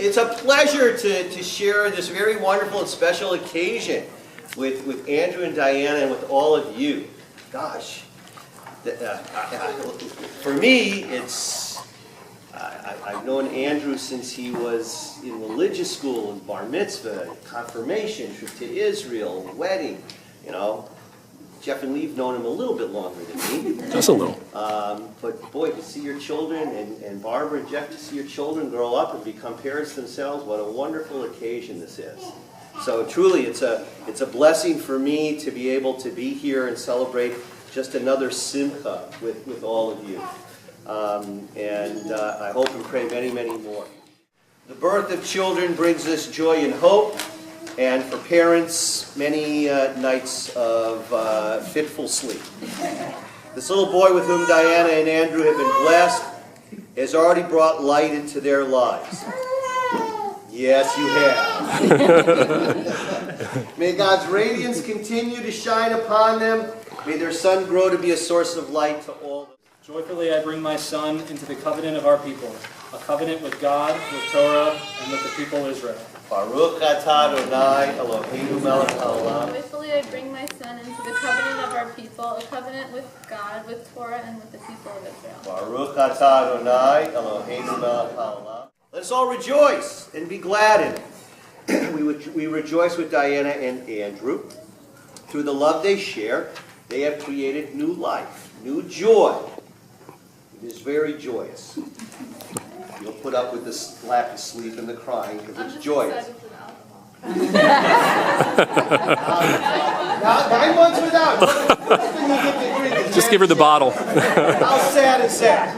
It's a pleasure to share this very wonderful and special occasion with Andrew and Diana and with all of you. Gosh, for me, I've known Andrew since he was in religious school, and bar mitzvah, confirmation, trip to Israel, wedding, you know. Jeff and Lee have known him a little bit longer than me. Just a little. But boy, to see your children, and Barbara and Jeff, to see your children grow up and become parents themselves, what a wonderful occasion this is. So truly, it's a blessing for me to be able to be here and celebrate just another simcha with all of you. I hope and pray many, many more. The birth of children brings us joy and hope. And for parents, many nights of fitful sleep. This little boy with whom Diana and Andrew have been blessed has already brought light into their lives. Yes, you have. May God's radiance continue to shine upon them. May their son grow to be a source of light to all. Joyfully I bring my son into the covenant of our people, a covenant with God, with Torah, and with the people of Israel. Baruch atah Adonai Eloheinu melech haolam. Joyfully I bring my son into the covenant of our people, a covenant with God, with Torah, and with the people of Israel. Baruch atah Adonai Eloheinu melech haolam. Let us all rejoice and be glad in it. We rejoice with Diana and Andrew. Through the love they share, they have created new life, new joy. It is very joyous. You'll put up with this lack of sleep and the crying because it's joyous. Now, 9 months without. Just give her the bottle. How sad is that?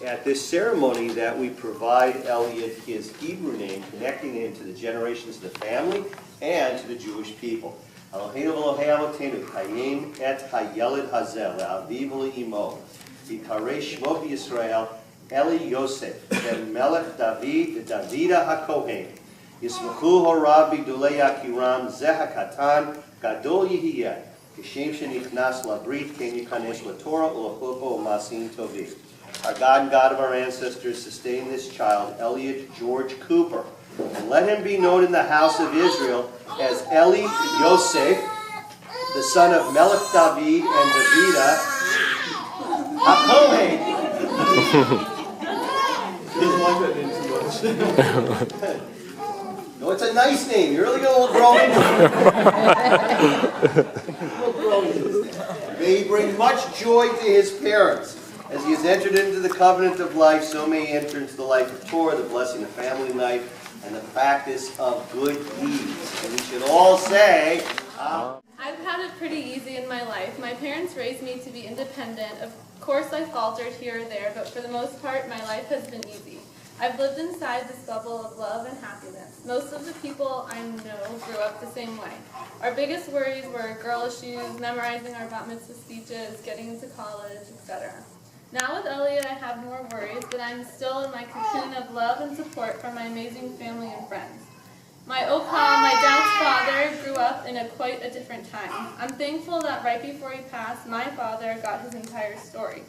At this ceremony that we provide Elliot his Hebrew name, connecting him to the generations of the family and to the Jewish people. Eloheinu Elohei Avotenu, Hayim et Hayeled Hazel, Le'aviv Le'imo, Yikarei Shmo B'Yisrael, Eli Yosef, Ben Melech David, Davida HaKohen, Yismachu Horav B'Gdulei Akiram, Zeh HaKatan, Gadol Yihiyeh, Kishem Shenichnas Labrit, Ken Yikanesh LaTorah, U'Lachupo U'Masim Tovim. Our God and God of our ancestors, sustain this child, Elliot George Cooper, and let him be known in the house of Israel as Eli Yosef, the son of Melech David and Davida HaKohen. No, it's a nice name. You're really going to grow into it. May he bring much joy to his parents. As he has entered into the covenant of life, so may he enter into the life of Torah, the blessing of family life, and the practice of good deeds. And we should all say, I've had it pretty easy in my life. My parents raised me to be independent. Of course I faltered here or there, but for the most part my life has been easy. I've lived inside this bubble of love and happiness. Most of the people I know grew up the same way. Our biggest worries were girl issues, memorizing our bat mitzvah speeches, getting into college, etc. Now with Elliot, I have more worries, but I'm still in my cocoon of love and support from my amazing family and friends. My Opa, my dad's father, grew up in quite a different time. I'm thankful that right before he passed, my father got his entire story.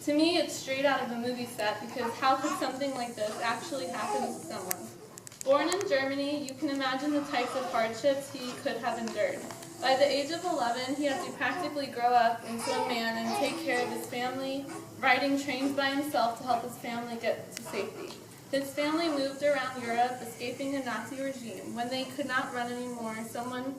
To me, it's straight out of a movie set because how could something like this actually happen to someone? Born in Germany, you can imagine the types of hardships he could have endured. By the age of 11, he had to practically grow up into a man and take care of his family, riding trains by himself to help his family get to safety. His family moved around Europe, escaping the Nazi regime. When they could not run anymore, someone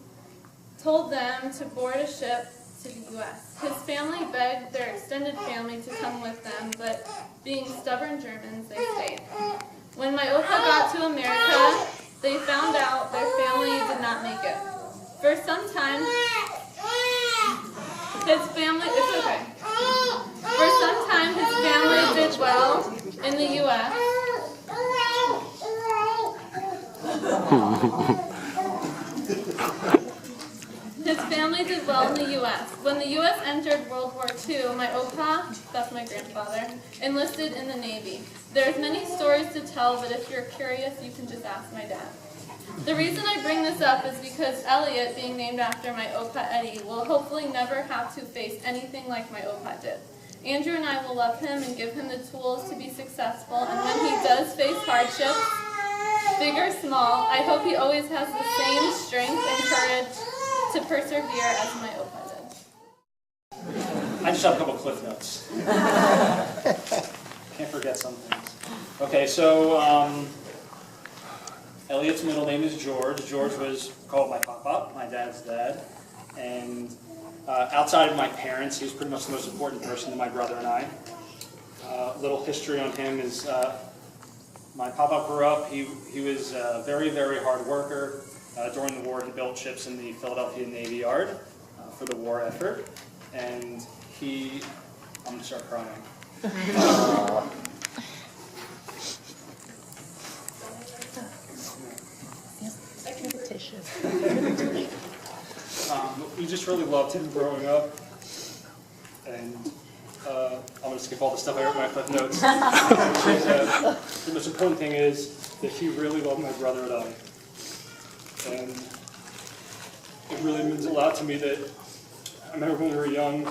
told them to board a ship to the U.S. His family begged their extended family to come with them, but being stubborn Germans, they stayed. When my Opa got to America, they found out their family did not make it. For some time, his family did well in the U.S. His family did well in the U.S. When the U.S. entered World War II, my Opa, that's my grandfather, enlisted in the Navy. There's many stories to tell, but if you're curious, you can just ask my dad. The reason I bring this up is because Elliot, being named after my Opa Eddie, will hopefully never have to face anything like my Opa did. Andrew and I will love him and give him the tools to be successful, and when he does face hardships, big or small, I hope he always has the same strength and courage to persevere as my Opa did. I just have a couple cliff notes. Can't forget some things. Okay, so Elliot's middle name is George. George was called my papa, my dad's dad. And outside of my parents, he was pretty much the most important person to my brother and I. A little history on him is my papa grew up, he was a very, very hard worker. During the war, he built ships in the Philadelphia Navy Yard for the war effort. And I'm going to start crying. We just really loved him growing up. And I'm going to skip all the stuff I wrote in my cliff notes. The most important thing is that he really loved my brother and I. And it really means a lot to me that I remember when we were young,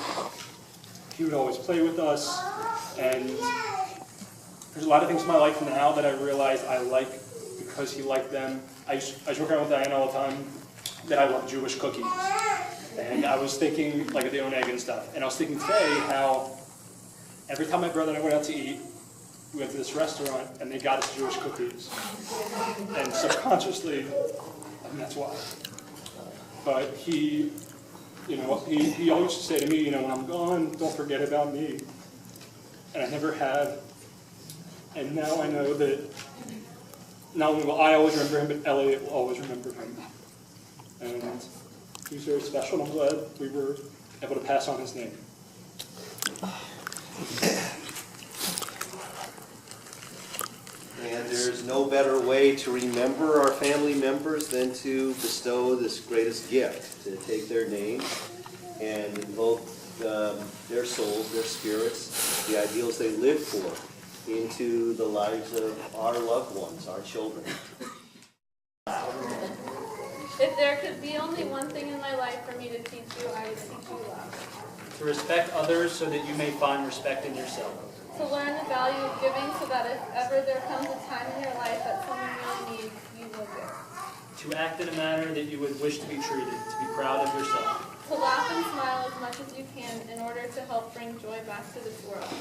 he would always play with us. And there's a lot of things in my life now that I realize I like because he liked them. I joke around with Diana all the time that I love Jewish cookies. And I was thinking, like, the own egg and stuff. And I was thinking today how every time my brother and I went out to eat, we went to this restaurant and they got us Jewish cookies. And subconsciously, that's why. But he always used to say to me, when I'm gone, don't forget about me. And I never have. And now I know that not only will I always remember him, but Elliot will always remember him. And he's very special, and I'm glad we were able to pass on his name. And there's no better way to remember our family members than to bestow this greatest gift, to take their names and invoke their souls, their spirits, the ideals they live for into the lives of our loved ones, our children. If there could be only one thing in my life for me to teach you, I would teach you love. To respect others so that you may find respect in yourself. To learn the value of giving so that if ever there comes a time in your life that someone really needs, you will give. To act in a manner that you would wish to be treated, to be proud of yourself. To laugh and smile as much as you can in order to help bring joy back to this world.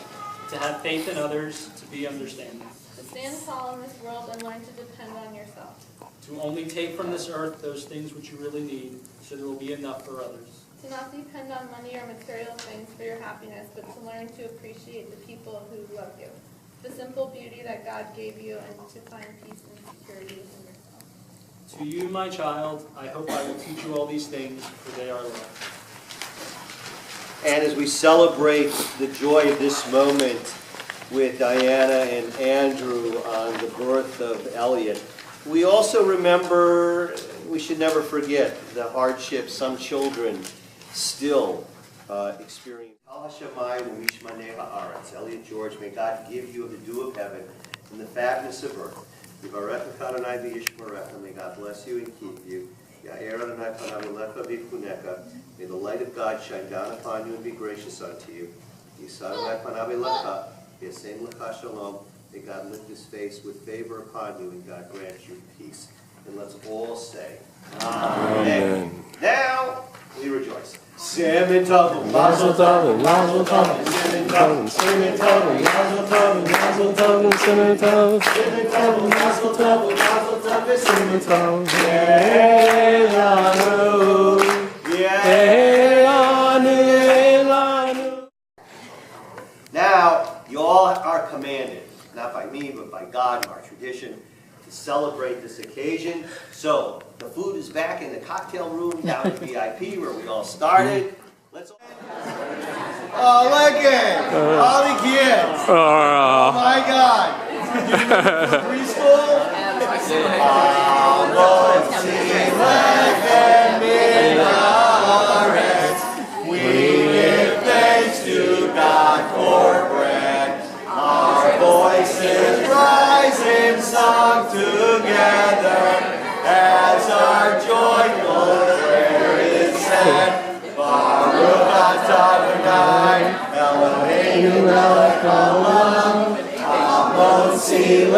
To have faith in others, to be understanding. To stand tall in this world and learn to depend on yourself. To only take from this earth those things which you really need, so there will be enough for others. To not depend on money or material things for your happiness, but to learn to appreciate the people who love you. The simple beauty that God gave you, and to find peace and security within yourself. To you, my child, I hope I will teach you all these things, for they are love. And as we celebrate the joy of this moment with Diana and Andrew on the birth of Elliot, we also remember, we should never forget the hardships some children still experience. Elliot George, may God give you of the dew of heaven and the fatness of earth. May God bless you and keep you. May the light of God shine down upon you and be gracious unto you. May God lift his face with favor upon you and God grant you peace. And let's all say, Amen. Now, we rejoice. Mazel tov, mazel tov, mazel tov, mazel tov, mazel tov, mazel tov, mazel tov, mazel tov, mazel tov, mazel tov, Elanu. Now, you all are commanded, not by me, but by God and our tradition, to celebrate this occasion. So, the food is back in the cocktail room down at VIP where we all started. Let's all... Oh, look at all the kids. Oh my God. Preschool? We give thanks to God for bread. Our voices rise in song together as our joyful prayer is said. Baruch atah Adonai Eloheinu New relic along, Mount Sea